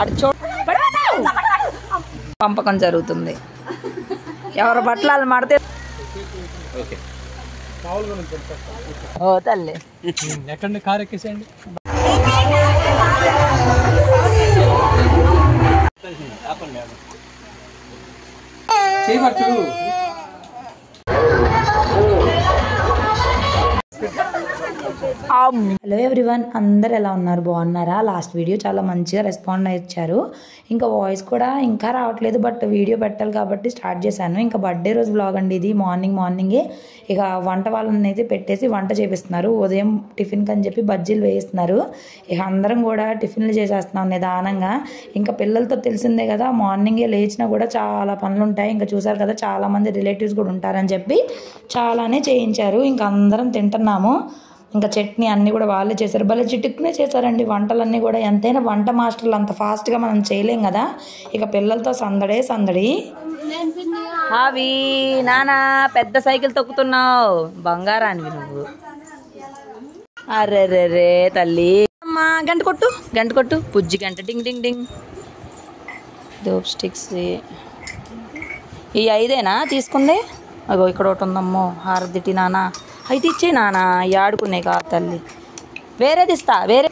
అటు పంపకం జరుగుతుంది. ఎవరి బట్టలు మడితే ఓ తల్లి ఎక్కడ కారు ఎక్కేసేయండి. చేయబట్టు హలో ఎవ్రీవన్, అందరు ఎలా ఉన్నారు? బాగున్నారా? లాస్ట్ వీడియో చాలా మంచిగా రెస్పాండ్ ఇచ్చారు. ఇంకా వాయిస్ కూడా ఇంకా రావట్లేదు, బట్ వీడియో పెట్టాలి కాబట్టి స్టార్ట్ చేశాను. ఇంకా బర్త్డే రోజు వ్లాగ్ అండి ఇది. మార్నింగే ఇక వంట వాళ్ళని అయితే పెట్టేసి వంట చేపిస్తున్నారు. ఉదయం టిఫిన్కి అని చెప్పి బజ్జీలు వేయిస్తున్నారు. ఇక అందరం కూడా టిఫిన్లు చేసేస్తున్నాం నిదానంగా. ఇంకా పిల్లలతో తెలిసిందే కదా, మార్నింగే లేచినా కూడా చాలా పనులు ఉంటాయి. ఇంకా చూసారు కదా, చాలామంది రిలేటివ్స్ కూడా ఉంటారని చెప్పి చాలానే చేయించారు. ఇంకా అందరం తింటున్నాము. ఇంకా చట్నీ అన్నీ కూడా వాళ్ళే చేశారు. భలే చిటుక్కునే చేశారండి వంటలన్నీ కూడా. ఎంతైనా వంట మాస్టర్లు అంత ఫాస్ట్గా మనం చేయలేం కదా. ఇక పిల్లలతో సందడి. అవి నానా పెద్ద సైకిల్ తొక్కుతున్నావు, బంగారానివి నువ్వు. అర్రెర్రె తల్లి, అమ్మా గంట కొట్టు పుజ్జి గంట. డింగ్ డింగ్ డింగ్. డోప్ స్టిక్స్ ఈ 5 తీసుకుంది. అగో ఇక్కడ ఒకటి ఉందమ్మో, హారదిటి నానా. అయితే ఇచ్చే నానా, ఆడుకునే కాదు తల్లి. వేరేది ఇస్తా, వేరే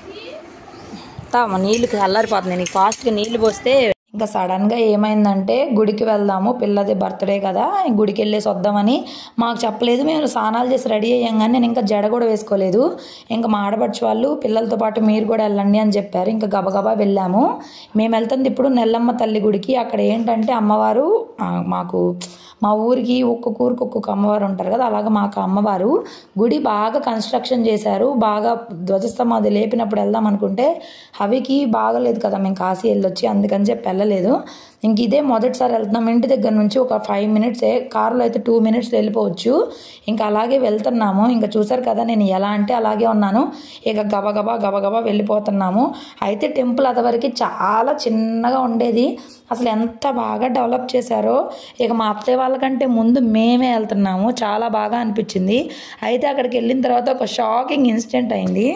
తామా. నీళ్ళకి అల్లారిపోతుంది. నీకు ఫాస్ట్గా నీళ్ళు పోస్తే. ఇంకా సడన్గా ఏమైందంటే, గుడికి వెళ్దాము, పిల్లది బర్త్డే కదా, గుడికి వెళ్ళేసి వద్దామని మాకు చెప్పలేదు. మేము స్నానాలు చేసి రెడీ అయ్యాం, కానీ నేను ఇంకా జడ కూడా వేసుకోలేదు. ఇంకా మా ఆడపడుచు వాళ్ళు పిల్లలతో పాటు మీరు కూడా వెళ్ళండి అని చెప్పారు. ఇంకా గబగబా వెళ్ళాము. మేము వెళ్తుంది ఇప్పుడు నెల్లమ్మ తల్లి గుడికి. అక్కడ ఏంటంటే అమ్మవారు మాకు మా ఊరికి ఒక్కొక్క ఊరికి ఒక్కొక్క అమ్మవారు ఉంటారు కదా, అలాగే మాకు అమ్మవారు గుడి బాగా కన్స్ట్రక్షన్ చేశారు. బాగా ధ్వజస్తంభం అది లేపినప్పుడు వెళ్దాం అనుకుంటే అవికి బాగలేదు కదా, మేము కాశీ వెళ్ళొచ్చి అందుకని చెప్పి వెళ్ళలేదు. ఇంక ఇదే మొదటిసారి వెళ్తున్నాం. ఇంటి దగ్గర నుంచి ఒక 5 మినిట్సే, కారులో అయితే 2 మినిట్స్లో వెళ్ళిపోవచ్చు. ఇంకా అలాగే వెళ్తున్నాము. ఇంకా చూసారు కదా, నేను ఎలా అంటే అలాగే ఉన్నాను. ఇక గబగబా వెళ్ళిపోతున్నాము. అయితే టెంపుల్ అదివరకు చాలా చిన్నగా ఉండేది. అసలు ఎంత బాగా డెవలప్ చేశారో. ఇక మా అత్తయ్య వాళ్ళకంటే ముందు మేమే వెళ్తున్నాము. చాలా బాగా అనిపించింది. అయితే అక్కడికి వెళ్ళిన తర్వాత ఒక షాకింగ్ ఇన్సిడెంట్ అయింది.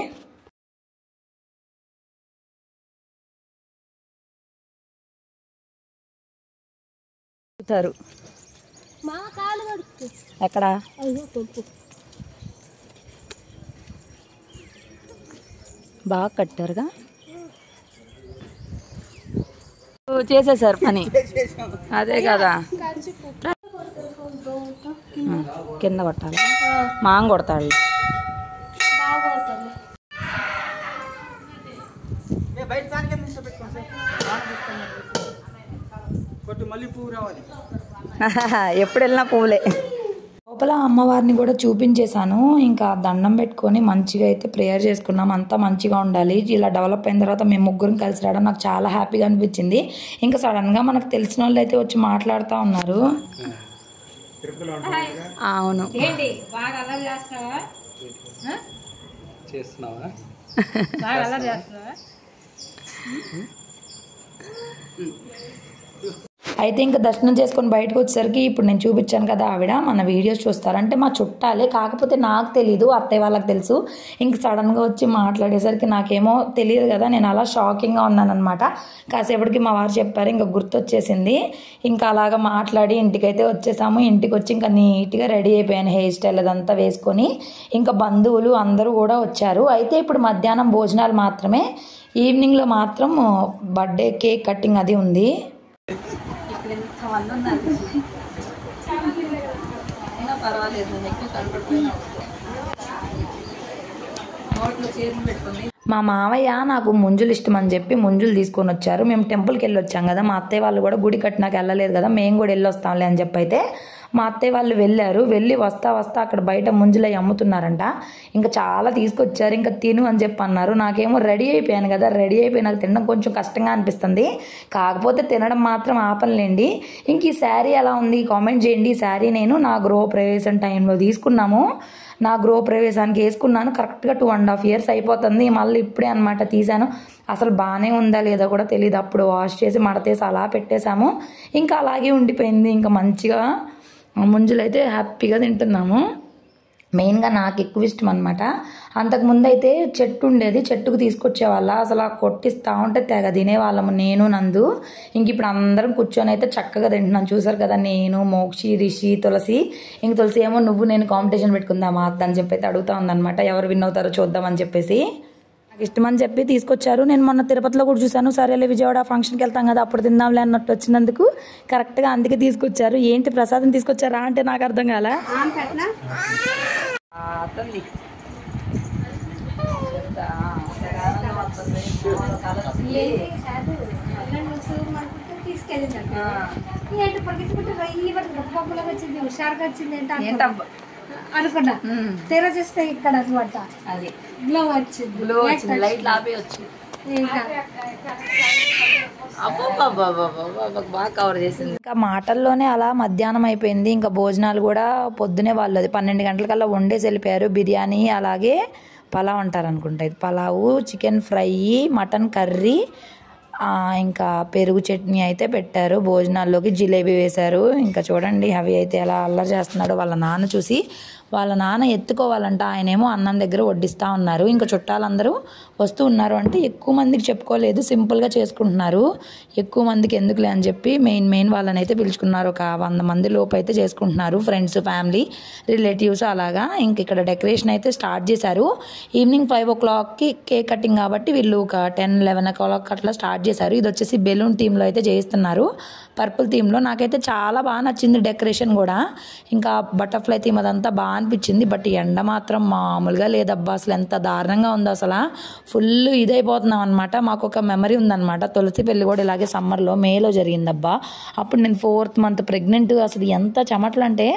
ఎక్కడ బాగా కట్టారుగా, చేసేసారు పని. అదే కదా, కింద కొట్టాలి, మాంగ కొడతాడు. ఎప్పుడు వెళ్ళినా పువ్వులే. లోపల అమ్మవారిని కూడా చూపించేశాను. ఇంకా దండం పెట్టుకొని మంచిగా అయితే ప్రేయర్ చేసుకున్నాం. అంతా మంచిగా ఉండాలి. ఇలా డెవలప్ అయిన తర్వాత మేము ముగ్గురం కలిసి రావడం నాకు చాలా హ్యాపీగా అనిపించింది. ఇంకా సడన్గా మనకు తెలిసిన వాళ్ళు అయితే వచ్చి మాట్లాడుతూ ఉన్నారు. అవును, అయితే ఇంకా దర్శనం చేసుకొని బయటకు వచ్చేసరికి ఇప్పుడు నేను చూపించాను కదా, ఆవిడ మన వీడియోస్ చూస్తారంటే మా చుట్టాలే, కాకపోతే నాకు తెలీదు, అత్తయ్య వాళ్ళకి తెలుసు. ఇంక సడన్గా వచ్చి మాట్లాడేసరికి నాకేమో తెలియదు కదా, నేను అలా షాకింగ్గా ఉన్నాను అనమాట. కాసేపటికి మా వారు చెప్పారు, ఇంకా గుర్తొచ్చేసింది. ఇంకా అలాగా మాట్లాడి ఇంటికైతే వచ్చేసాము. ఇంటికి వచ్చి ఇంకా నీట్గా రెడీ అయిపోయాను, హెయిర్ స్టైల్ అదంతా వేసుకొని. ఇంకా బంధువులు అందరూ కూడా వచ్చారు. అయితే ఇప్పుడు మధ్యాహ్నం భోజనాలు మాత్రమే, ఈవినింగ్లో మాత్రం బర్త్డే కేక్ కటింగ్ అది ఉంది. మా మావయ్య నాకు ముంజులు ఇష్టం అని చెప్పి ముంజులు తీసుకొని వచ్చారు. మేము టెంపుల్కి వెళ్ళి వచ్చాం కదా, మా అత్తయ్య వాళ్ళు కూడా గుడి కట్టినాక వెళ్ళలేదు కదా, మేము కూడా వెళ్ళి వస్తాంలే అని చెప్పి అయితే మా అత్తయ్య వాళ్ళు వెళ్ళారు. వెళ్ళి వస్తా అక్కడ బయట ముంజులు అమ్ముతున్నారంట. ఇంకా చాలా తీసుకొచ్చారు. ఇంకా తిను అని చెప్పి అన్నారు. నాకేమో రెడీ అయిపోయాను కదా, రెడీ అయిపోయి నాకు తినడం కొంచెం కష్టంగా అనిపిస్తుంది. కాకపోతే తినడం మాత్రం ఆపలేండి. ఇంక ఈ శారీ ఎలా ఉంది కామెంట్ చేయండి. ఈ శారీ నేను నా గృహప్రవేశం టైంలో తీసుకున్నాము. నా గృహప్రవేశానికి వేసుకున్నాను. కరెక్ట్గా 2.5 years అయిపోతుంది. మళ్ళీ ఇప్పుడే అనమాట తీసాను. అసలు బాగానే ఉందా లేదా కూడా తెలియదు. అప్పుడు వాష్ చేసి మడతేసి అలా పెట్టేశాము. ఇంకా అలాగే ఉండిపోయింది. ఇంకా మంచిగా ముంజులు అయితే హ్యాపీగా తింటున్నాము. మెయిన్గా నాకు ఎక్కువ ఇష్టం అనమాట. అంతకుముందు అయితే చెట్టు ఉండేది, చెట్టుకు తీసుకొచ్చేవాళ్ళ, అసలు ఆ కొట్టిస్తూ ఉంటే తెగ తినేవాళ్ళము నేను నందు. ఇంక ఇప్పుడు అందరం కూర్చొని అయితే చక్కగా తింటున్నాను. చూసారు కదా, నేను, మోక్షి, రిషి, తులసి. ఇంక తులసి ఏమో నువ్వు నేను కాంపిటీషన్ పెట్టుకుందామా అత్త అని చెప్పి అయితే అడుగుతా ఉందన్నమాట, ఎవరు విన్ అవుతారో చూద్దామని చెప్పేసి. నాకు ఇష్టమని చెప్పి తీసుకొచ్చారు. నేను మొన్న తిరుపతిలో కూడా చూశాను, సరేలే విజయవాడ ఫంక్షన్కి వెళ్తాం కదా అప్పుడు తిందాంలే అన్నట్టు వచ్చినందుకు కరెక్ట్గా అందుకే తీసుకొచ్చారు. ఏంటి ప్రసాదం తీసుకొచ్చారా అంటే నాకు అర్థం కాలే. అనుకున్నా తెర చేస్తే ఇక్కడ అనమాట, అది గ్లో వచ్చింది, లైట్ ఆపే వచ్చింది, బాగా కవర్ చేసింది. ఇంకా మాటల్లోనే అలా మధ్యాహ్నం అయిపోయింది. ఇంకా భోజనాలు కూడా పొద్దునే వాళ్ళు అది 12 గంటలకల్లా వండేసి వెళ్ళిపోయారు. బిర్యానీ అలాగే పలావ్ అంటారు అనుకుంటా, ఇది pulao, chicken fry, mutton curry, ఇంకా పెరుగు చట్నీ అయితే పెట్టారు. భోజనాల్లోకి జిలేబీ వేశారు. ఇంకా చూడండి అవి అయితే ఎలా అల్లరి చేస్తున్నాడో వాళ్ళ నాన్న చూసి. వాళ్ళ నాన్న ఎత్తుకోవాలంట, ఆయనేమో అన్నం దగ్గర వడ్డిస్తూ ఉన్నారు. ఇంకా చుట్టాలందరూ వస్తూ ఉన్నారు అంటే ఎక్కువ మందికి చెప్పుకోలేదు, సింపుల్గా చేసుకుంటున్నారు. ఎక్కువ మందికి ఎందుకులే అని చెప్పి మెయిన్ వాళ్ళని అయితే పిలుచుకున్నారు. ఒక 100 మంది లోపు అయితే చేసుకుంటున్నారు, ఫ్రెండ్స్, ఫ్యామిలీ, రిలేటివ్స్ అలాగా. ఇంక ఇక్కడ డెకరేషన్ అయితే స్టార్ట్ చేశారు. ఈవినింగ్ 5 o'clockకి కేక్ కటింగ్ కాబట్టి వీళ్ళు ఒక 10-11 o'clock అట్లా స్టార్ట్ చేశారు. ఇది వచ్చేసి బెలూన్ థీమ్లో అయితే చేస్తున్నారు, పర్పుల్ థీమ్లో. నాకైతే చాలా బాగా నచ్చింది డెకరేషన్ కూడా. ఇంకా బటర్ఫ్లై థీమ్ అదంతా బాగా అనిపించింది. బట్ ఎండ మాత్రం మామూలుగా లేదబ్బా, అసలు ఎంత దారుణంగా ఉందో, అసలు ఫుల్ ఇదైపోతున్నాం అనమాట. మాకు ఒక మెమరీ ఉందన్నమాట, తులసి పెళ్లి కూడా ఇలాగే సమ్మర్లో మేలో జరిగిందబ్బా. అప్పుడు నేను 4th month ప్రెగ్నెంట్. అసలు ఎంత చెమటలు అంటే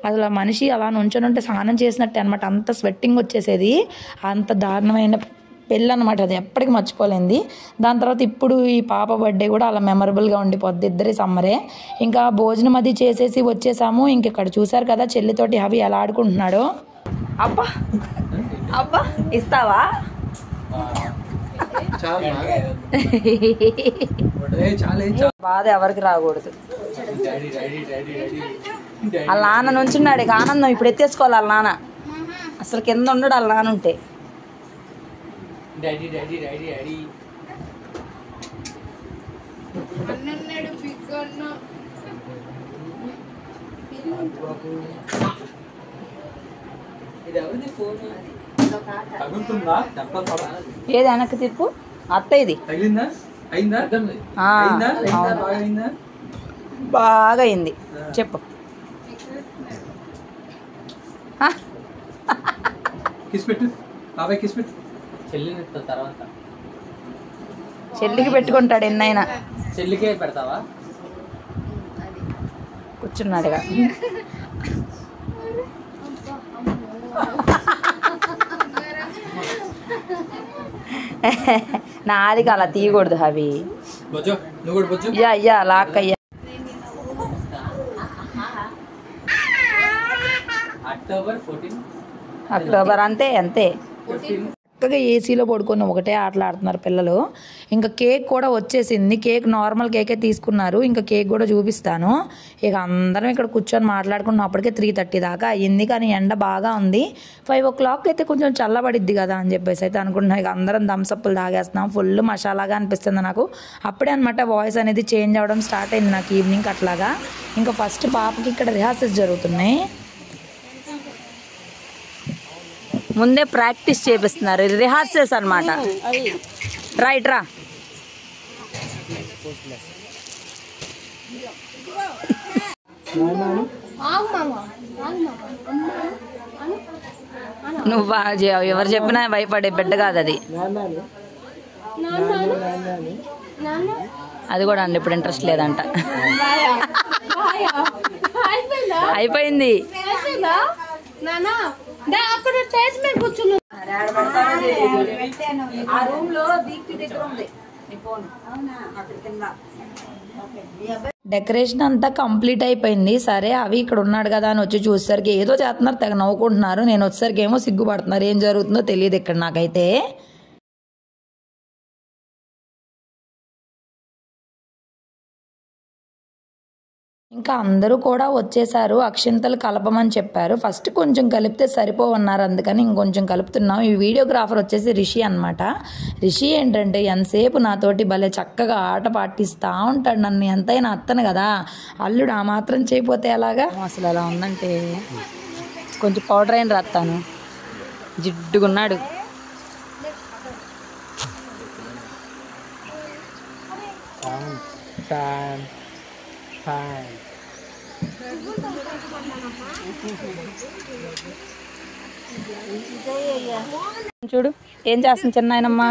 అసలు మనిషి అలా నుంచొని ఉంటే స్నానం చేసినట్టే అనమాట, అంత స్వెట్టింగ్ వచ్చేసేది. అంత దారుణమైన పెళ్ళి అనమాట, అది ఎప్పటికీ మర్చిపోలేంది. దాని తర్వాత ఇప్పుడు ఈ పాప బర్త్డే కూడా అలా మెమరబుల్గా ఉండిపోద్ది. ఇద్దరి సమ్మరే. ఇంకా భోజనం అది చేసేసి వచ్చేసాము. ఇంక ఇక్కడ చూసారు కదా చెల్లితోటి అవి ఎలా ఆడుకుంటున్నాడో. అబ్బా అబ్బా ఇస్తావా? బాధ ఎవరికి రాకూడదు. వాళ్ళ నాన్న నుంచున్నాడు, ఇక ఆనందం ఇప్పుడు ఎత్తేసుకోవాలి. వాళ్ళ నాన్న అసలు కింద ఉండడు, వాళ్ళ నాన్న ఉంటే. డాడీ డాడీ డాడీ డాడీ ఏది వెనక్కి తిప్పు అత్త, ఇది బాగా అయింది. చెప్పు. తర్వాత చెల్లికి పెట్టుకుంటాడు ఎన్నైనా. చెల్లికే పెడతావా? కూర్చున్నాడుగా. నాదిగా అలా తీయకూడదు అవి. అయ్యా లాక్ అయ్యా. అక్టోబర్ అంతే అంతే. చక్కగా ఏసీలో పడుకొని ఒకటే ఆటలాడుతున్నారు పిల్లలు. ఇంకా కేక్ కూడా వచ్చేసింది. కేక్ నార్మల్ కేకే తీసుకున్నారు. ఇంకా కేక్ కూడా చూపిస్తాను. ఇక అందరం ఇక్కడ కూర్చొని మాట్లాడుకున్నాం. అప్పటికే 3:30 దాకా అయ్యింది. కానీ ఎండ బాగా ఉంది. 5 o'clock అయితే కొంచెం చల్లబడిద్ది కదా అని చెప్పేసి అయితే అనుకుంటున్నాం. ఇక అందరం థమ్సప్లు తాగేస్తున్నాం. ఫుల్ మసాలాగా అనిపిస్తుంది నాకు. అప్పుడే అనమాట వాయిస్ అనేది చేంజ్ అవ్వడం స్టార్ట్ అయింది నాకు ఈవినింగ్ అట్లాగా. ఇంకా ఫస్ట్ పాపకి ఇక్కడ రిహార్సల్స్ జరుగుతున్నాయి. ముందే ప్రాక్టీస్ చేపిస్తున్నారు, రిహార్సల్స్ అనమాట. రైట్ రా. నువ్వు ఎవరు చెప్పినా భయపడే బిడ్డ కాదు అది. అది కూడా అండి ఇప్పుడు ఇంట్రెస్ట్ లేదంట. అయిపోయింది. డెకరేషన్ అంతా కంప్లీట్ అయిపోయింది. సరే అవి ఇక్కడ ఉన్నాడు కదా అని వచ్చి చూసేసరికి ఏదో చేస్తున్నారు, తెగ నవ్వుకుంటున్నారు. నేను వచ్చేసరికి ఏమో సిగ్గుపడుతున్నారు. ఏం జరుగుతుందో తెలియదు ఇక్కడ నాకైతే. ఇంకా అందరూ కూడా వచ్చేసారు. అక్షింతలు కలపమని చెప్పారు. ఫస్ట్ కొంచెం కలిపితే సరిపోవన్నారు, అందుకని ఇంకొంచెం కలుపుతున్నాం. ఈ వీడియోగ్రాఫర్ వచ్చేసి రిషి అనమాట. రిషి ఏంటంటే ఎంతసేపు నాతోటి భలే చక్కగా ఆట పాటిస్తూ ఉంటాడు నన్ను. ఎంతైనా అత్తను కదా, అల్లుడు ఆ మాత్రం చేయకపోతే ఎలాగా. అసలు అలా ఉందంటే కొంచెం పౌడర్ అయిన రాస్తాను. జిడ్డుగున్నాడు. చూడు ఏం చేస్తుంది చిన్నాయనమ్మ.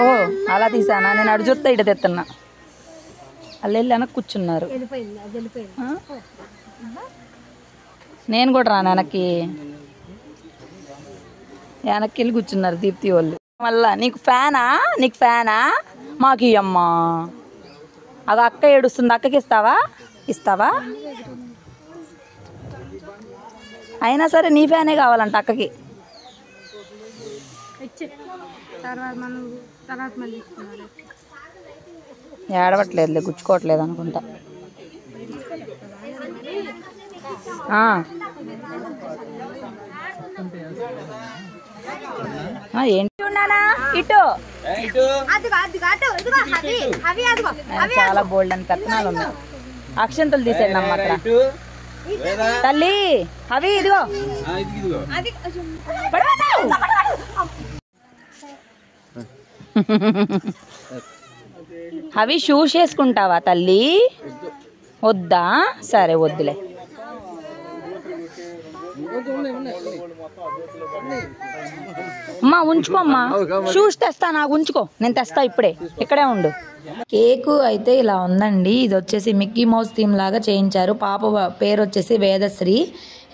ఓ అలా తీసానా, నేను అడు చూస్తా ఇటు తెస్తున్నా. వాళ్ళు వెళ్ళి వెనక్కి కూర్చున్నారు. నేను కూడా రాను వెనక్కి. వెనక్కి వెళ్ళి కూర్చున్నారు దీప్తి వాళ్ళు. మళ్ళా నీకు ఫ్యానా మాకు అమ్మా. అది అక్క ఏడుస్తుంది, అక్కకి ఇస్తావా అయినా సరే నీ ఫ్యానే కావాలంట అక్కకి. ఏడవట్లేదులే, గుచ్చుకోవట్లేదు అనుకుంటా. ఏంటి ఉన్నానా ఇటు చాలా బోల్డ్ అని కథనాలు ఉన్నాయి. అక్షంతలు తీసేయండి అమ్మ అక్కడ. తల్లి అవి ఇదిగో అవి షూస్ వేసుకుంటావా తల్లి? వద్దా? సరే వద్దులే. అమ్మా ఉంచుకోమ్మా, షూస్ తెస్తా, నాకు ఉంచుకో, నేను తెస్తా ఇప్పుడే, ఇక్కడే ఉండు. కేకు అయితే ఇలా ఉందండి. ఇది వచ్చేసి మిక్కీ మౌస్ థీమ్ లాగా చేయించారు. పాప పేరు వచ్చేసి వేదశ్రీ.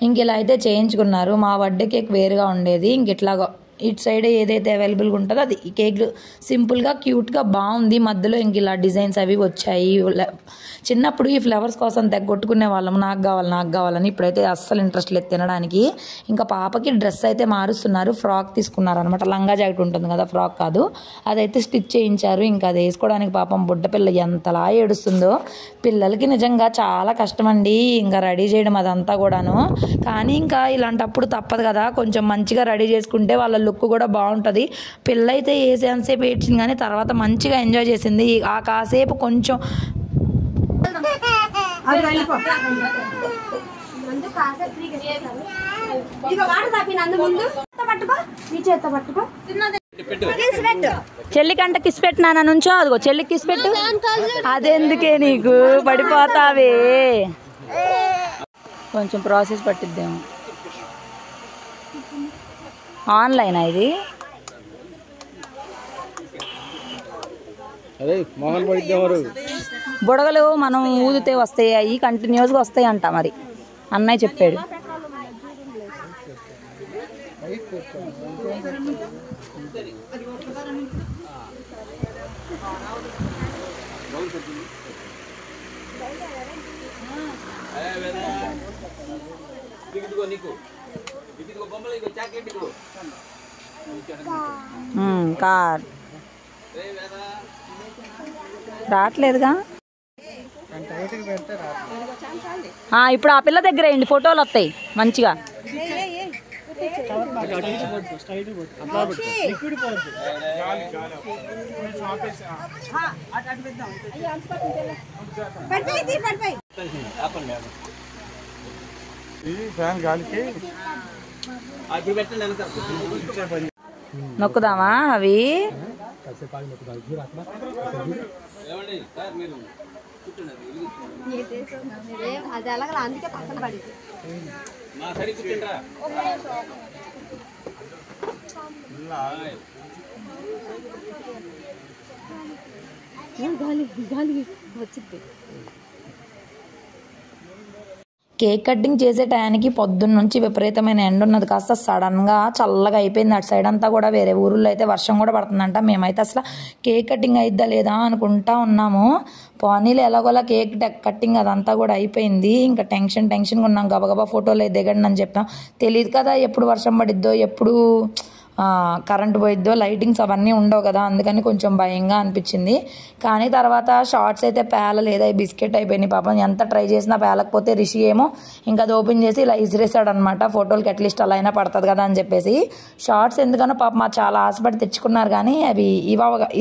ఇంక ఇలా అయితే చేయించుకున్నారు. మా బర్త్డే కేక్ వేరుగా ఉండేది. ఇంక ఇట్లాగా ఇటు సైడ్ ఏదైతే అవైలబుల్గా ఉంటుందో అది. ఈ కేక్ సింపుల్గా క్యూట్గా బాగుంది. మధ్యలో ఇంక ఇలా డిజైన్స్ అవి వచ్చాయి. చిన్నప్పుడు ఈ ఫ్లవర్స్ కోసం తెగొట్టుకునే వాళ్ళం, నాకు కావాలని. ఇప్పుడైతే అస్సలు ఇంట్రెస్ట్ లేదు తినడానికి. ఇంకా పాపకి డ్రెస్ అయితే మారుస్తున్నారు. ఫ్రాక్ తీసుకున్నారు అనమాట. లంగా జాకెట్ ఉంటుంది కదా, ఫ్రాక్ కాదు, అదైతే స్టిచ్ చేయించారు. ఇంకా అది వేసుకోవడానికి పాపం బుడ్డ పిల్ల ఎంతలా ఏడుస్తుందో. పిల్లలకి నిజంగా చాలా కష్టం అండి ఇంకా రెడీ చేయడం అదంతా కూడాను. కానీ ఇంకా ఇలాంటప్పుడు తప్పదు కదా, కొంచెం మంచిగా రెడీ చేసుకుంటే వాళ్ళ లుక్ కూడా బాగుంటుంది. పిల్ల అయితే వేసేంతసేపు ఏడ్చింది కానీ తర్వాత మంచిగా ఎంజాయ్ చేసింది. ఆ కాసేపు కొంచెం చెల్లికంట కిస్ పెట్టు నాన్న నుంచో. అదిగో చెల్లికి కిస్ పెట్టు. అదెందుకే నీకు, పడిపోతావే. కొంచెం ప్రాసెస్ పట్టిద్దేమో. ఆన్లైనా ఇది? బుడగలు మనం ఊదితే వస్తాయి, అవి కంటిన్యూస్గా వస్తాయి అంట మరి అన్నయ్య చెప్పాడు. కార్ రావట్లేదుగా. ఇప్పుడు ఆ పిల్ల దగ్గర వేయండి, ఫోటోలు వస్తాయి మంచిగా. నొక్కుదామా అవి? కేక్ కటింగ్ చేసే టయానికి పొద్దున్న నుంచి విపరీతమైన ఎండ ఉన్నది. కాస్త సడన్గా చల్లగా అయిపోయింది. అటు సైడ్ అంతా కూడా వేరే ఊళ్ళో అయితే వర్షం కూడా పడుతుందంట. మేమైతే అసలు కేక్ కటింగ్ అయిద్దా లేదా అనుకుంటా ఉన్నాము. పోనీలు ఎలాగోలా కేక్ కటింగ్ అదంతా కూడా అయిపోయింది. ఇంకా టెన్షన్గా ఉన్నాం. గబగబా ఫోటోలు దిగండి అని చెప్పాం. తెలియదు కదా ఎప్పుడు వర్షం పడిద్దో, ఎప్పుడు కరెంట్ పోయిద్దో, లైటింగ్స్ అవన్నీ ఉండవు కదా, అందుకని కొంచెం భయంగా అనిపించింది. కానీ తర్వాత షార్ట్స్ అయితే పేలలేదు, అవి బిస్కెట్ అయిపోయినాయి. పాపం ఎంత ట్రై చేసినా పేలకపోతే రిషి ఏమో ఇంకా అది ఓపెన్ చేసి ఇలా ఇసిరేసాడు అనమాట. ఫోటోలకి అట్లీస్ట్ అలా అయినా పడుతుంది కదా అని చెప్పేసి. షార్ట్స్ ఎందుకనో పాప మా చాలా ఆశపడి తెచ్చుకున్నారు, కానీ అవి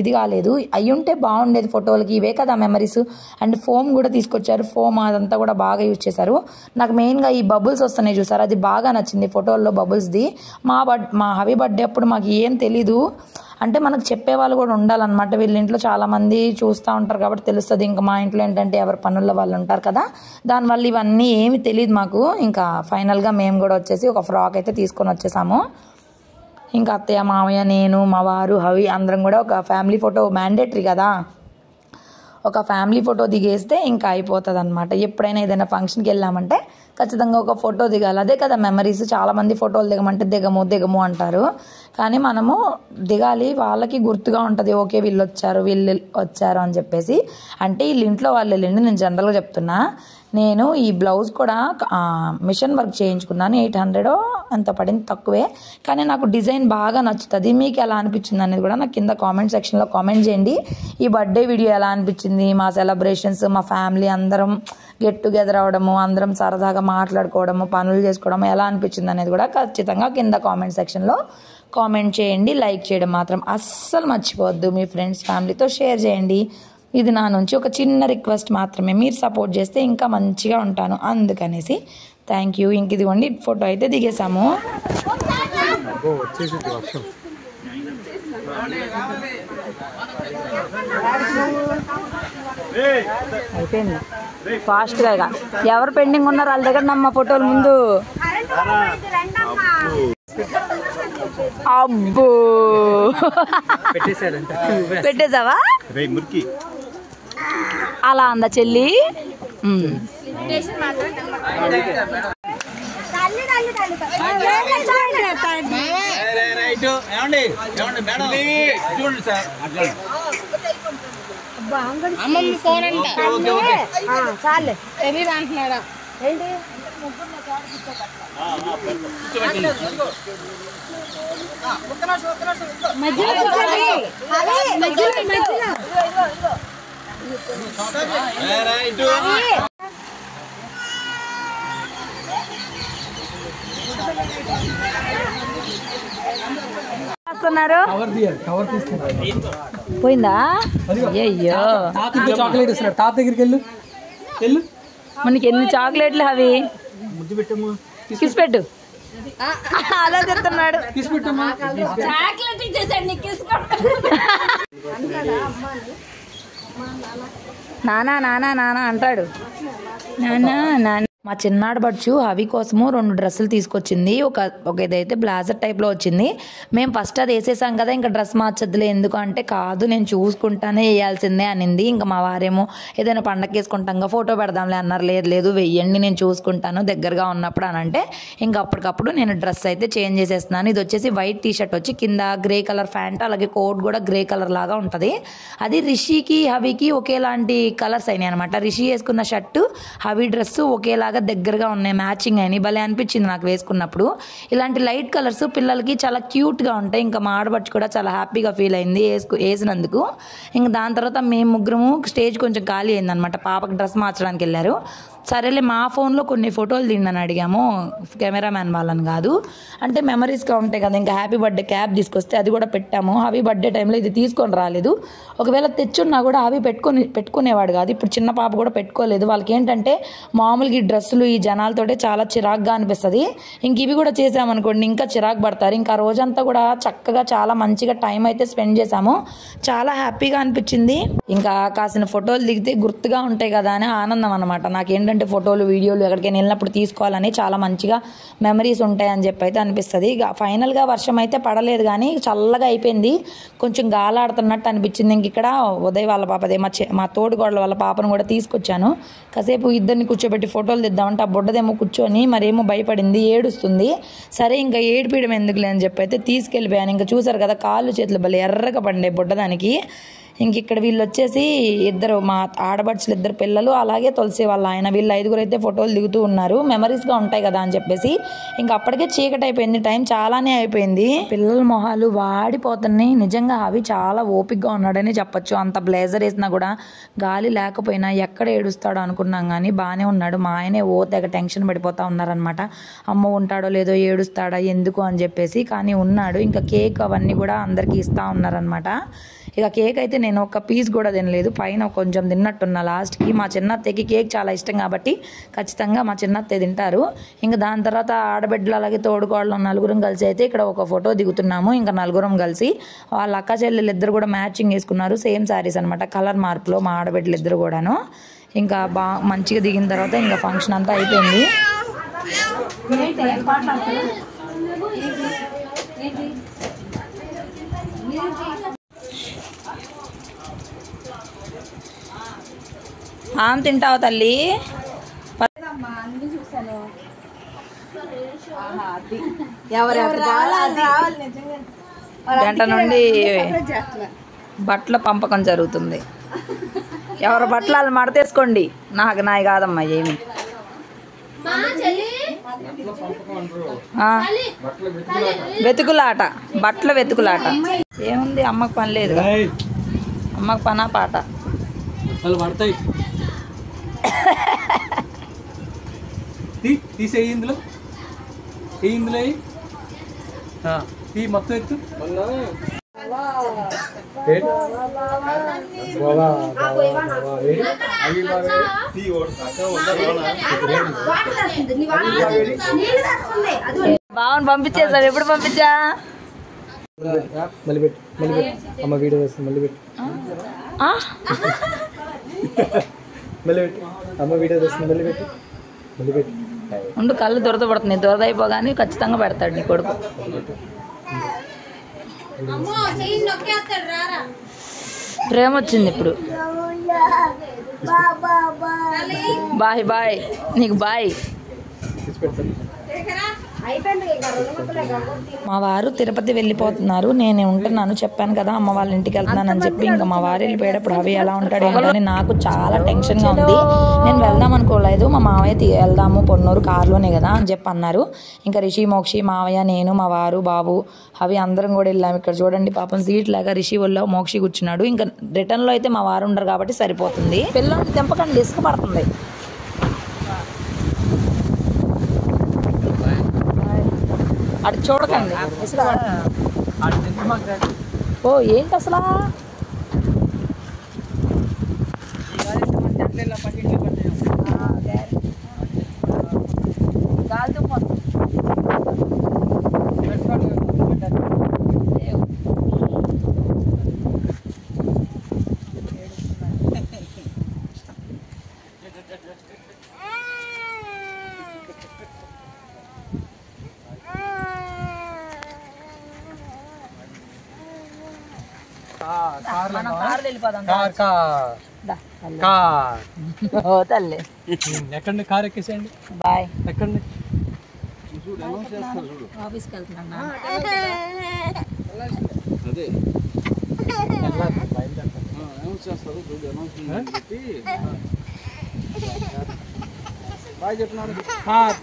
ఇది కాలేదు. అవి ఉంటే బాగుండేది ఫోటోలకి, ఇవే కదా మెమరీస్. అండ్ ఫోమ్ కూడా తీసుకొచ్చారు, ఫోమ్ అదంతా కూడా బాగా యూజ్ చేశారు. నాకు మెయిన్గా ఈ బబుల్స్ వస్తున్నాయి చూసారు, అది బాగా నచ్చింది ఫోటోల్లో బబుల్స్ది. మా హవి బర్త్డే అప్పుడు మాకు ఏం తెలీదు, అంటే మనకు చెప్పేవాళ్ళు కూడా ఉండాలన్నమాట. వీళ్ళ ఇంట్లో చాలామంది చూస్తూ ఉంటారు కాబట్టి తెలుస్తుంది. ఇంకా మా ఇంట్లో ఏంటంటే ఎవరి పనుల్లో వాళ్ళు ఉంటారు కదా, దానివల్ల ఇవన్నీ ఏమి తెలియదు మాకు. ఇంకా ఫైనల్గా మేము కూడా వచ్చేసి ఒక ఫ్రాక్ అయితే తీసుకొని వచ్చేసాము. ఇంకా అత్తయ్య, మామయ్య, నేను, మా వారు, హవి అందరం కూడా ఒక ఫ్యామిలీ ఫోటో మ్యాండేటరీ కదా, ఒక ఫ్యామిలీ ఫోటో దిగేస్తే ఇంకా అయిపోతుంది అనమాట. ఎప్పుడైనా ఏదైనా ఫంక్షన్కి వెళ్ళామంటే ఖచ్చితంగా ఒక ఫోటో దిగాలి, అదే కదా మెమరీస్. చాలామంది ఫోటోలు దిగమంటే దిగము అంటారు, కానీ మనము దిగాలి, వాళ్ళకి గుర్తుగా ఉంటుంది. ఓకే వీళ్ళు వచ్చారు అని చెప్పేసి. అంటే వీళ్ళ ఇంట్లో వాళ్ళు వెళ్ళండి, నేను జనరల్గా చెప్తున్నా. నేను ఈ బ్లౌజ్ కూడా మిషన్ వర్క్ చేయించుకున్నాను, 800 అంత పడింది, తక్కువే. కానీ నాకు డిజైన్ బాగా నచ్చుతుంది. మీకు ఎలా అనిపించింది అనేది కూడా నాకు కింద కామెంట్ సెక్షన్లో కామెంట్ చేయండి. ఈ బర్త్డే వీడియో ఎలా అనిపించింది, మా సెలబ్రేషన్స్, మా ఫ్యామిలీ అందరం గెట్ టుగెదర్ అవ్వడము, అందరం సరదాగా మాట్లాడుకోవడము, పనులు చేసుకోవడము ఎలా అనిపించింది అనేది కూడా ఖచ్చితంగా కింద కామెంట్ సెక్షన్లో కామెంట్ చేయండి. లైక్ చేయడం మాత్రం అస్సలు మర్చిపోవద్దు. మీ ఫ్రెండ్స్, ఫ్యామిలీతో షేర్ చేయండి. ఇది నా నుంచి ఒక చిన్న రిక్వెస్ట్ మాత్రమే, మీరు సపోర్ట్ చేస్తే ఇంకా మంచిగా ఉంటాను, అందుకనేసి థ్యాంక్ యూ. ఇంక ఇదిగోండి ఫోటో అయితే దిగేసాము. అయిపోయింది ఫాస్ట్గా. ఎవరు పెండింగ్ ఉన్నారు వాళ్ళ దగ్గర నమ్మ ఫోటోలు ముందు. అబ్బో పెట్టేసావా? అలా అందా చెల్లి. చాలే తెలీదు అంటున్నాడా ఏంటి? పోయిందా? అయ్యో చాక్లెట్ ఇస్తున్నాడు, తాత దగ్గరికి వెళ్ళు. మనకి ఎన్ని చాక్లెట్లు అవి, కిస్ పెట్టు. అలా చెప్తున్నాడు, చాక్లెట్ ఇచ్చేసాడు నీకు, కిస్ నానా నానా నానా అంటాడు. నానా నాన్న. మా చిన్నాడు బడ్చు హవి కోసము 2 డ్రెస్సులు తీసుకొచ్చింది. ఒక ఇదైతే బ్లాజర్ టైప్లో వచ్చింది. మేము ఫస్ట్ అది వేసేసాం కదా, ఇంకా డ్రెస్ మార్చద్దులే ఎందుకు అంటే, కాదు నేను చూసుకుంటానే వేయాల్సిందే అనింది. ఇంకా మా వారేమో ఏదైనా పండగ వేసుకుంటాం, ఫోటో పెడదాంలే అన్నారు. లేదు వెయ్యండి నేను చూసుకుంటాను దగ్గరగా ఉన్నప్పుడు అని అంటే, ఇంకా అప్పటికప్పుడు నేను డ్రెస్ అయితే చేంజ్ చేసేస్తున్నాను. ఇది వచ్చేసి వైట్ టీషర్ట్ వచ్చి కింద గ్రే కలర్ ప్యాంట్, అలాగే కోట్ కూడా గ్రే కలర్ లాగా ఉంటుంది. అది రిషికి హవికి ఒకేలాంటి కలర్స్ అయినాయి అనమాట. రిషి వేసుకున్న షర్టు, హవి డ్రెస్ ఒకేలాగా దగ్గరగా ఉన్నాయి, మ్యాచింగ్ అయినాయి. భలే అనిపించింది నాకు వేసుకున్నప్పుడు. ఇలాంటి లైట్ కలర్స్ పిల్లలకి చాలా క్యూట్గా ఉంటాయి. ఇంకా మా ఆడపడుచు కూడా చాలా హ్యాపీగా ఫీల్ అయింది వేసినందుకు. ఇంకా దాని తర్వాత మేము ముగ్గురము స్టేజ్ కొంచెం ఖాళీ అయిందనమాట, పాపకి డ్రెస్ మార్చడానికి వెళ్ళారు. సరేలే మా ఫోన్లో కొన్ని ఫోటోలు తిండని అడిగాము, కెమెరామ్యాన్ వాళ్ళని కాదు. అంటే మెమరీస్గా ఉంటాయి కదా, ఇంకా హ్యాపీ బర్త్డే క్యాప్ తీసుకొస్తే అది కూడా పెట్టాము. హవి బర్త్డే టైంలో ఇది తీసుకొని రాలేదు. ఒకవేళ తెచ్చున్నా కూడా హవి పెట్టుకునేవాడు కాదు. ఇప్పుడు చిన్న పాప కూడా పెట్టుకోలేదు. వాళ్ళకి ఏంటంటే మామూలుగా ఈ డ్రెస్సులు ఈ జనాలతోటే చాలా చిరాగ్గా అనిపిస్తుంది. ఇంక ఇవి కూడా చేసామనుకోండి ఇంకా చిరాకు పడతారు. ఇంకా రోజంతా కూడా చక్కగా చాలా మంచిగా టైం అయితే స్పెండ్ చేసాము. చాలా హ్యాపీగా అనిపించింది. ఇంకా కాసిన ఫోటోలు దిగితే గుర్తుగా ఉంటాయి కదా అని ఆనందం అనమాట. నాకేంటంటే ఫోటోలు, వీడియోలు ఎక్కడికైనా వెళ్ళినప్పుడు తీసుకోవాలని చాలా మంచిగా మెమరీస్ ఉంటాయని చెప్పి అయితే అనిపిస్తుంది. ఇక ఫైనల్గా వర్షం అయితే పడలేదు, కానీ చల్లగా అయిపోయింది, కొంచెం గాలాడుతున్నట్టు అనిపించింది. ఇంక ఇక్కడ ఉదయ్ వాళ్ళ పాపదే, మా తోడుగోడల వాళ్ళ పాపను కూడా తీసుకొచ్చాను. కాసేపు ఇద్దరిని కూర్చోబెట్టి ఫోటోలు తెద్దామంటే ఆ బుడ్డదేమో కూర్చొని మరేమో భయపడింది, ఏడుస్తుంది. సరే ఇంకా ఏడిపీయడం ఎందుకులే అని చెప్పి అయితే తీసుకెళ్ళిపోయాను. ఇంకా చూసారు కదా కాళ్ళు చేతులు భలే ఎర్రగా పండే బుడ్డదానికి. ఇంక ఇక్కడ వీళ్ళు వచ్చేసి ఇద్దరు మా ఆడబడుచులు, ఇద్దరు పిల్లలు, అలాగే తులసి వాళ్ళ ఆయన, వీళ్ళు 5గురు అయితే ఫోటోలు దిగుతూ ఉన్నారు. మెమరీస్గా ఉంటాయి కదా అని చెప్పేసి. ఇంక అప్పటికే చీకటి అయిపోయింది, టైం చాలానే అయిపోయింది. పిల్లల మొహాలు వాడిపోతున్నాయి. నిజంగా అవి చాలా ఓపికగా ఉన్నాడని చెప్పొచ్చు. అంత బ్లేజర్ వేసినా కూడా గాలి లేకపోయినా ఎక్కడ ఏడుస్తాడో అనుకున్నాం కానీ బాగానే ఉన్నాడు. మా ఆయనే తెగ టెన్షన్ పడిపోతా ఉన్నారనమాట. అమ్మ ఉంటాడో లేదో, ఏడుస్తాడా ఎందుకు అని చెప్పేసి. కానీ ఉన్నాడు. ఇంకా కేక్ అవన్నీ కూడా అందరికీ ఇస్తూ ఉన్నారనమాట. ఇక కేక్ అయితే నేను ఒక పీస్ కూడా తినలేదు, పైన కొంచెం తిన్నట్టున్నా లాస్ట్కి. మా చిన్నత్తయ్యకి కేక్ చాలా ఇష్టం కాబట్టి ఖచ్చితంగా మా చిన్నత్తయ్య తింటారు. ఇంకా దాని తర్వాత ఆడబిడ్డలు అలాగే తోడుకోళ్ళు 4గురం కలిసి అయితే ఇక్కడ ఒక ఫోటో దిగుతున్నాము. ఇంకా 4గురం కలిసి వాళ్ళ అక్క చెల్లెలు ఇద్దరు కూడా మ్యాచింగ్ వేసుకున్నారు, సేమ్ శారీస్ అనమాట, కలర్ మార్పులో మా ఆడబిడ్డలు ఇద్దరు కూడాను. ఇంకా మంచిగా దిగిన తర్వాత ఇంకా ఫంక్షన్ అంతా అయిపోయింది. ఆమె తింటావా తల్లి? గంట నుండి బట్టల పంపకం జరుగుతుంది. ఎవరి బట్టలు వాళ్ళు మడతేసుకోండి, నాయి కాదమ్మా ఏమి. వెతుకులాట, బట్టల వెతుకులాట. ఏముంది, అమ్మకు పని లేదు, అమ్మకు పనా పాట. పడతాయి, తీసేయి ఇందులో, ఇందులో మొత్తం ఎత్తు. బావని పంపించేసాడు. ఎప్పుడు పంపించా? మళ్ళీ పెట్టు, మళ్ళీ పెట్టు. అమ్మ వీడియో వస్తుంది, మళ్ళీ పెట్టు, మళ్ళీ పెట్టు. అమ్మ వీడియో వస్తుంది, మళ్ళీ పెట్టు, మళ్ళీ పెట్టు. ఉండు, కళ్ళు దురద పడుతుంది. దురద అయిపోగానే ఖచ్చితంగా పెడతాడు నీ కొడుకు. ప్రేమ వచ్చింది ఇప్పుడు. బాయ్ బాయ్, నీకు బాయ్. మా వారు తిరుపతి వెళ్ళిపోతున్నారు, నేను ఉంటున్నాను. చెప్పాను కదా అమ్మ వాళ్ళ ఇంటికి వెళ్తున్నానని చెప్పి. ఇంకా మా వారు వెళ్ళిపోయేటప్పుడు అవి ఎలా ఉంటాడు ఏంటని నాకు చాలా టెన్షన్గా ఉంది. నేను వెళ్దాం అనుకోలేదు. మా మావయ్య వెళ్దాము పొన్నూరు కారులోనే కదా అని చెప్పి అన్నారు. ఇంకా రిషి, మోక్షి, మావయ్య, నేను, మా వారు, బాబు అవి అందరం కూడా వెళ్ళాము. ఇక్కడ చూడండి పాపం సీట్ లాగా రిషి వల్ల మోక్షి కూర్చున్నాడు. ఇంకా రిటర్న్లో అయితే మా వారు ఉండరు కాబట్టి సరిపోతుంది. పిల్లల్ని తెంపకండి, ఇసుక పడుతుంది. అటు చూడకండి, ఓ ఏంటి అసలు. తల్లి ఎక్కండి, కార్ ఎక్కేసేయండి. బాయ్. ఎక్కండి. ఆఫీస్కి వెళ్తున్నాను.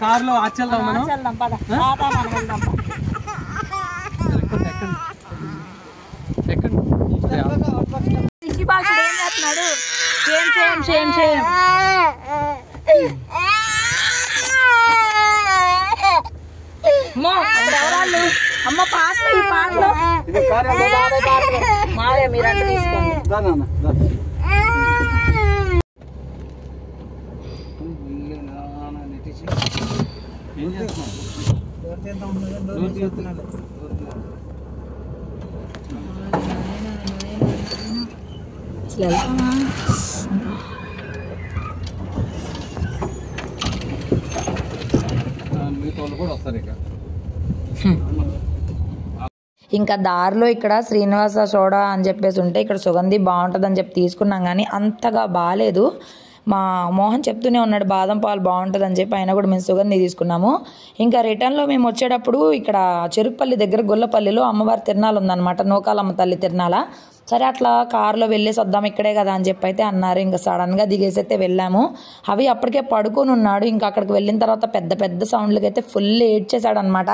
కార్లో ఆచెల్దాం మనం. ఎక్కండి. భాష ఏం చేస్తున్నాడు? సేమ్ ఎవరాళ్ళు? అమ్మ పాటలు, ఈ పాటలు మావయ్య మీరు అంటే తీసుకోండి. ఏం చేస్తున్నావు? ఇంకా దారిలో ఇక్కడ శ్రీనివాస సోడా అని చెప్పేసి ఉంటే ఇక్కడ సుగంధి బాగుంటుందని చెప్పి తీసుకున్నాం, కానీ అంతగా బాగాలేదు. మా మోహన్ చెప్తూనే ఉన్నాడు బాదం పాలు బాగుంటుంది అని చెప్పి, అయినా కూడా మేము సుగంధి తీసుకున్నాము. ఇంకా రిటర్న్లో మేము వచ్చేటప్పుడు ఇక్కడ చెరుకుపల్లి దగ్గర గొల్లపల్లిలో అమ్మవారి తిరణాలు ఉందన్నమాట, నూకాలమ్మ తల్లి తిరణాల. సరే అట్లా కారులో వెళ్ళేసి వద్దాం ఇక్కడే కదా అని చెప్పి అయితే అన్నారు. ఇంకా సడన్గా దిగేసి అయితే వెళ్ళాము. అవి అప్పటికే పడుకొని ఉన్నాడు. ఇంకా అక్కడికి వెళ్ళిన తర్వాత పెద్ద పెద్ద సౌండ్లకి అయితే ఫుల్ ఏడ్చేసాడు అనమాట.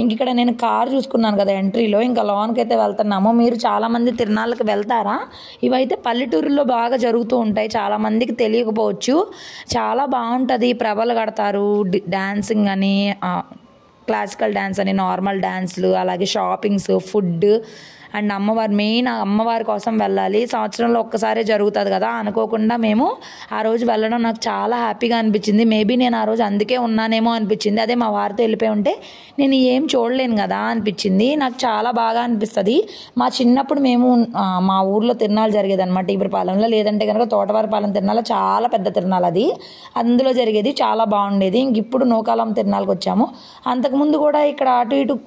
ఇంక ఇక్కడ నేను కారు చూసుకున్నాను కదా ఎంట్రీలో, ఇంకా లోన్కి అయితే వెళ్తున్నాము. మీరు చాలామంది తిరునాళ్ళకి వెళ్తారా? ఇవైతే పల్లెటూరులో బాగా జరుగుతూ ఉంటాయి, చాలామందికి తెలియకపోవచ్చు. చాలా బాగుంటుంది. ప్రభలు కడతారు, డాన్సింగ్ అని, క్లాసికల్ డ్యాన్స్ అని, నార్మల్ డ్యాన్స్లు, అలాగే షాపింగ్స్, ఫుడ్ అండ్ మెయిన్ అమ్మవారి కోసం వెళ్ళాలి. సంవత్సరంలో ఒక్కసారే జరుగుతుంది కదా, అనుకోకుండా మేము ఆ రోజు వెళ్ళడం నాకు చాలా హ్యాపీగా అనిపించింది. మేబీ నేను ఆ రోజు అందుకే ఉన్నానేమో అనిపించింది. అదే మా వారితో వెళ్ళిపోయి ఉంటే నేను ఏం చూడలేను కదా అనిపించింది. నాకు చాలా బాగా అనిపిస్తుంది. మా చిన్నప్పుడు మేము మా ఊర్లో తిరునాళ్ళు జరిగేది అనమాట, ఈపురపాలెంలో. లేదంటే కనుక తోటవారిపాలెం తిరునాళ్ళ చాలా పెద్ద తిరునాళ్ళు అది, అందులో జరిగేది, చాలా బాగుండేది. ఇంక ఇప్పుడు నూకాలం తిరునాళ్ళకి వచ్చాము. అంతకుముందు కూడా ఇక్కడ అటు ఇటు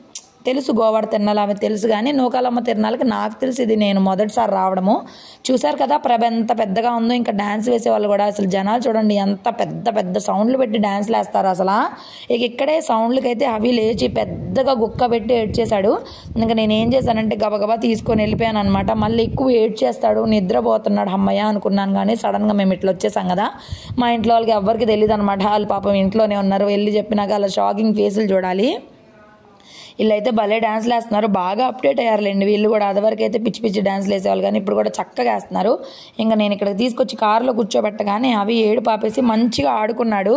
తెలుసు, గోవాడ తిరునాళ్ళు అవి తెలుసు, కానీ నూకాలమ్మ తిరునాళ్ళకి నాకు తెలిసి ఇది నేను మొదటిసారి రావడము. చూసారు కదా ప్రభ ఎంత పెద్దగా ఉందో. ఇంకా డ్యాన్స్ వేసేవాళ్ళు కూడా అసలు జనాలు చూడండి ఎంత పెద్ద పెద్ద సౌండ్లు పెట్టి డ్యాన్స్లు వేస్తారు అసలు. ఇక ఇక్కడే సౌండ్లకి అయితే అవి లేచి పెద్దగా గుక్క పెట్టి ఏడ్చేశాడు. ఇంకా నేను ఏం చేశానంటే గబగబా తీసుకొని వెళ్ళిపోయాను అనమాట. మళ్ళీ ఎక్కువ ఏడ్చేస్తాడు, నిద్రపోతున్నాడు అమ్మయ్య అనుకున్నాను. కానీ సడన్గా మేము ఇట్లా వచ్చేసాం కదా, మా ఇంట్లో వాళ్ళకి ఎవ్వరికి తెలియదు అనమాట. వాళ్ళు పాపం ఇంట్లోనే ఉన్నారు. వెళ్ళి చెప్పినాక అలా షాకింగ్ ఫేసులు చూడాలి. వీళ్ళైతే భలే డ్యాన్స్లు వేస్తున్నారు, బాగా అప్డేట్ అయ్యారులేండి వీళ్ళు కూడా. అదివరకు అయితే పిచ్చి పిచ్చి డ్యాన్స్లు వేసేవాళ్ళు, కానీ ఇప్పుడు కూడా చక్కగా వేస్తున్నారు. ఇంకా నేను ఇక్కడ తీసుకొచ్చి కారులో కూర్చోబెట్టగానే అవి ఏడు పాపేసి మంచిగా ఆడుకున్నాడు.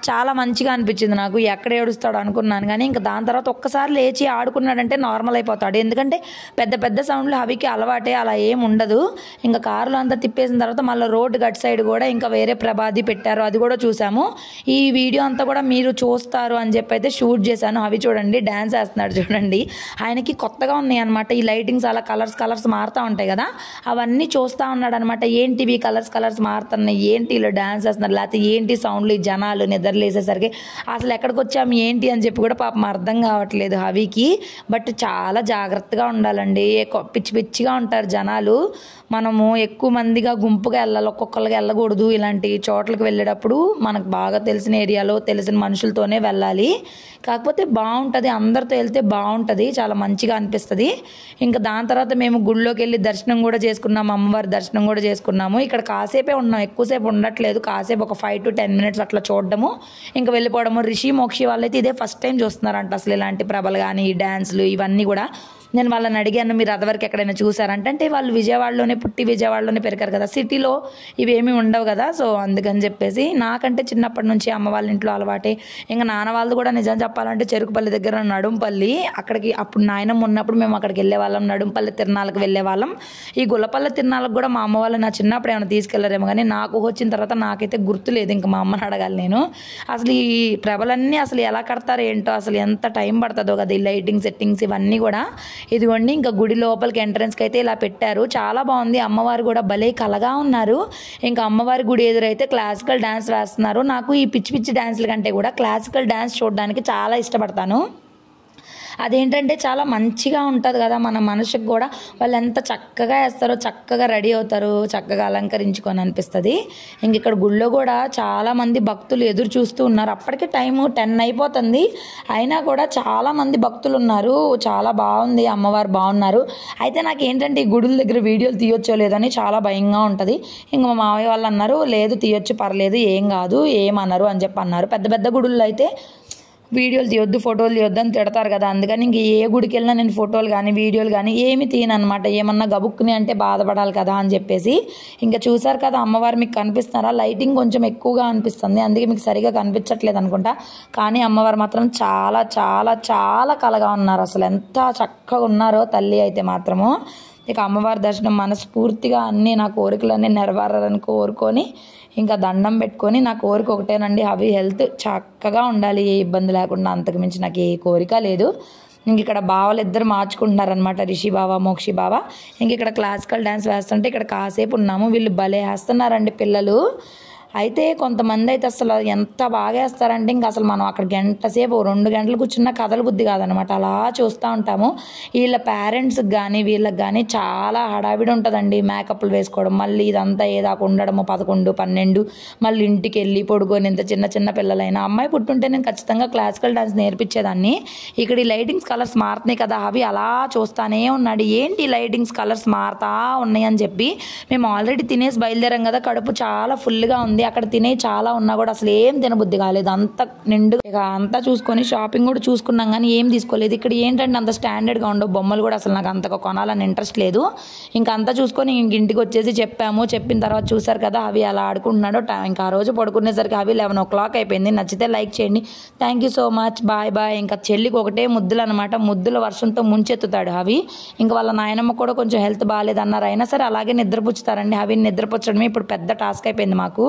చాలా మంచిగా అనిపించింది నాకు. ఎక్కడ ఏడుస్తాడు అనుకున్నాను, కానీ ఇంకా దాని తర్వాత ఒక్కసారి లేచి ఆడుకున్నాడంటే నార్మల్ అయిపోతాడు. ఎందుకంటే పెద్ద పెద్ద సౌండ్లు అవికి అలవాటే, అలా ఏం ఉండదు. ఇంకా కారులో అంతా తిప్పేసిన తర్వాత మళ్ళీ రోడ్డు గట్ సైడ్ కూడా ఇంకా వేరే ప్రభాది పెట్టారు, అది కూడా చూసాము. ఈ వీడియో అంతా కూడా మీరు చూస్తారు అని చెప్పి అయితే షూట్ చేశాను. అవి చూడండి డ్యాన్స్ వేస్తున్నాడు చూడండి. ఆయనకి కొత్తగా ఉన్నాయి అనమాట ఈ లైటింగ్స్, అలా కలర్స్ మారుతూ ఉంటాయి కదా, అవన్నీ చూస్తూ ఉన్నాడు అనమాట. ఏంటివి కలర్స్ మారుతున్నాయి, ఏంటి ఇలా డ్యాన్స్ వేస్తున్నారు, లేకపోతే ఏంటి సౌండ్లు, ఈ జనాలు నిద్రలేసేసరికి అసలు ఎక్కడికి వచ్చాము ఏంటి అని చెప్పి కూడా పాపం అర్థం కావట్లేదు హవికి. బట్ చాలా జాగ్రత్తగా ఉండాలండి, పిచ్చి పిచ్చిగా ఉంటారు జనాలు. మనము ఎక్కువ మందిగా గుంపుగా వెళ్ళాలి, ఒక్కొక్కరికి వెళ్ళకూడదు. ఇలాంటి చోట్లకి వెళ్ళేటప్పుడు మనకు బాగా తెలిసిన ఏరియాలో తెలిసిన మనుషులతోనే వెళ్ళాలి. కాకపోతే బాగుంటుంది, అందరితో వెళ్తే బాగుంటుంది, చాలా మంచిగా అనిపిస్తుంది. ఇంకా దాని తర్వాత మేము గుళ్ళోకి వెళ్ళి దర్శనం కూడా చేసుకున్నాము, అమ్మవారి దర్శనం కూడా చేసుకున్నాము. ఇక్కడ కాసేపే ఉన్నాం, ఎక్కువసేపు ఉండట్లేదు, కాసేపు ఒక 5 to 10 minutes అట్లా చూడడము ఇంకా వెళ్ళిపోవడము. రిషి మోక్షి వాళ్ళైతే ఇదే ఫస్ట్ టైం చూస్తున్నారంట అసలు ఇలాంటి ప్రభలు కానీ ఈ డ్యాన్స్లు ఇవన్నీ కూడా. నేను వాళ్ళని అడిగాను, మీరు అదివరకు ఎక్కడైనా చూసారంటే వాళ్ళు విజయవాడలోనే పుట్టి విజయవాడలోనే పెరిగారు కదా, సిటీలో ఇవేమీ ఉండవు కదా, సో అందుకని చెప్పేసి. నాకంటే చిన్నప్పటి నుంచి అమ్మ వాళ్ళ ఇంట్లో అలవాటే. ఇంకా నాన్న వాళ్ళు కూడా నిజం చెప్పాలంటే చెరుకుపల్లి దగ్గర నడుంపల్లి, అక్కడికి అప్పుడు నాయనమ్మ ఉన్నప్పుడు మేము అక్కడికి వెళ్ళేవాళ్ళం, నడుంపల్లి తిరునాళ్ళకి వెళ్ళేవాళ్ళం. ఈ గుల్లపల్లి తిరునాళ్ళకి కూడా మా అమ్మ వాళ్ళు నా చిన్నప్పుడు ఏమైనా తీసుకెళ్లారేమో, కానీ నాకు వచ్చిన తర్వాత నాకైతే గుర్తులేదు. ఇంకా మా అమ్మని అడగాలి నేను. అసలు ఈ ప్రభలన్నీ అసలు ఎలా కడతారు ఏంటో, అసలు ఎంత టైం పడుతుందో కదా, ఈ లైటింగ్ సెట్టింగ్స్ ఇవన్నీ కూడా. ఇదిగోండి ఇంకా గుడి లోపలికి ఎంట్రన్స్కి అయితే ఇలా పెట్టారు, చాలా బాగుంది. అమ్మవారు కూడా భలే కలగా ఉన్నారు. ఇంకా అమ్మవారి గుడి ఎదురైతే క్లాసికల్ డ్యాన్స్ వేస్తున్నారు. నాకు ఈ పిచ్చి పిచ్చి డ్యాన్స్ల కంటే కూడా క్లాసికల్ డ్యాన్స్ చూడడానికి చాలా ఇష్టపడతాను. అదేంటంటే చాలా మంచిగా ఉంటుంది కదా మన మనసుకు కూడా. వాళ్ళు ఎంత చక్కగా వేస్తారో, చక్కగా రెడీ అవుతారు, చక్కగా అలంకరించుకొని అనిపిస్తుంది. ఇంక ఇక్కడ గుళ్ళో కూడా చాలామంది భక్తులు ఎదురు చూస్తూ ఉన్నారు. అప్పటికే టైము 10 అయిపోతుంది, అయినా కూడా చాలామంది భక్తులు ఉన్నారు. చాలా బాగుంది, అమ్మవారు బాగున్నారు. అయితే నాకు ఏంటంటే ఈ గుడుల దగ్గర వీడియోలు తీయొచ్చో లేదని చాలా భయంగా ఉంటుంది. ఇంక మా మావయ్య వాళ్ళు అన్నారు, లేదు తీయొచ్చు పర్లేదు ఏం కాదు ఏమన్నారు అని చెప్పి అన్నారు. పెద్ద పెద్ద గుడుల్లో అయితే వీడియోలు తీయొద్దు, ఫోటోలు తీయొద్దు అని తిడతారు కదా, అందుకని ఇంక ఏ గుడికి వెళ్ళినా నేను ఫోటోలు కానీ వీడియోలు కానీ ఏమి తీయను అనమాట. ఏమన్నా గబుక్కుని అంటే బాధపడాలి కదా అని చెప్పేసి. ఇంకా చూసారు కదా అమ్మవారు మీకు కనిపిస్తున్నారా, లైటింగ్ కొంచెం ఎక్కువగా అనిపిస్తుంది, అందుకే మీకు సరిగా కనిపించట్లేదు అనుకుంటా. కానీ అమ్మవారు మాత్రం చాలా చాలా చాలా కలగా ఉన్నారు. అసలు ఎంత చక్కగా ఉన్నారో తల్లి అయితే మాత్రము. ఇక అమ్మవారి దర్శనం మనస్ఫూర్తిగా అన్నీ నా కోరికలన్నీ నెరవేరాలని కోరుకొని ఇంకా దండం పెట్టుకొని, నా కోరిక ఒకటేనండి, అవి హెల్త్ చక్కగా ఉండాలి, ఏ ఇబ్బంది లేకుండా, అంతకు మించి నాకు ఏ కోరిక లేదు. ఇంక ఇక్కడ బావలు ఇద్దరు మార్చుకుంటున్నారనమాట, రిషి బావ మోక్షి బావ. ఇంక ఇక్కడ క్లాసికల్ డ్యాన్స్ వేస్తుంటే ఇక్కడ కాసేపు ఉన్నాము. వీళ్ళు భలే వేస్తున్నారండి పిల్లలు. అయితే కొంతమంది అయితే అసలు ఎంత బాగా వేస్తారంటే ఇంకా అసలు మనం అక్కడ గంట సేపు 2 గంటలు కూర్చున్న కథల బుద్ధి కాదనమాట. అలా చూస్తూ ఉంటాము. వీళ్ళ పేరెంట్స్కి కానీ వీళ్ళకి కానీ చాలా హడావిడి ఉంటుందండి. మేకప్లు వేసుకోవడం, మళ్ళీ ఇదంతా ఏదాకా ఉండడము 11, 12, మళ్ళీ ఇంటికి వెళ్ళి పడుకొని. ఇంత చిన్న చిన్న పిల్లలైనా అమ్మాయి పుట్టుంటే నేను ఖచ్చితంగా క్లాసికల్ డాన్స్ నేర్పించేదాన్ని. ఇక్కడ ఈ లైటింగ్స్ కలర్స్ మారుతున్నాయి కదా, అవి అలా చూస్తానే ఉన్నాడు. ఏంటి లైటింగ్స్ కలర్స్ మారుతా ఉన్నాయి అని చెప్పి మేము ఆల్రెడీ తినేసి బయలుదేరాం కదా, కడుపు చాలా ఫుల్గా ఉంది. అక్కడ తినే చాలా ఉన్నా కూడా అసలు ఏం తినబుద్ధి కాలేదు. అంత నిండు ఇక అంతా చూసుకొని షాపింగ్ కూడా చూసుకున్నాం కానీ ఏం తీసుకోలేదు. ఇక్కడ ఏంటంటే అంత స్టాండర్డ్గా ఉండవు బొమ్మలు కూడా, అసలు నాకు అంతగా కొనాలని ఇంట్రెస్ట్ లేదు. ఇంకా అంతా చూసుకొని ఇంటికి వచ్చేసి చెప్పాము. చెప్పిన తర్వాత చూసారు కదా అవి అలా ఆడుకుంటున్నాడు. ఇంకా ఆ రోజు పడుకునేసరికి అవి 11 o'clock అయిపోయింది. నచ్చితే లైక్ చేయండి. Thank you so much. Bye bye. ఇంకా చెల్లికి ఒకటే ముద్దులు అనమాట. ముద్దుల వర్షంతో ముంచెత్తుతాడు అవి. ఇంకా వాళ్ళ నాయనమ్మ కూడా కొంచెం హెల్త్ బాగాలేదన్నారు. అయినా సరే అలాగే నిద్రపుచ్చుతారండి. అవి నిద్రపుచ్చడమే ఇప్పుడు పెద్ద టాస్క్ అయిపోయింది మాకు.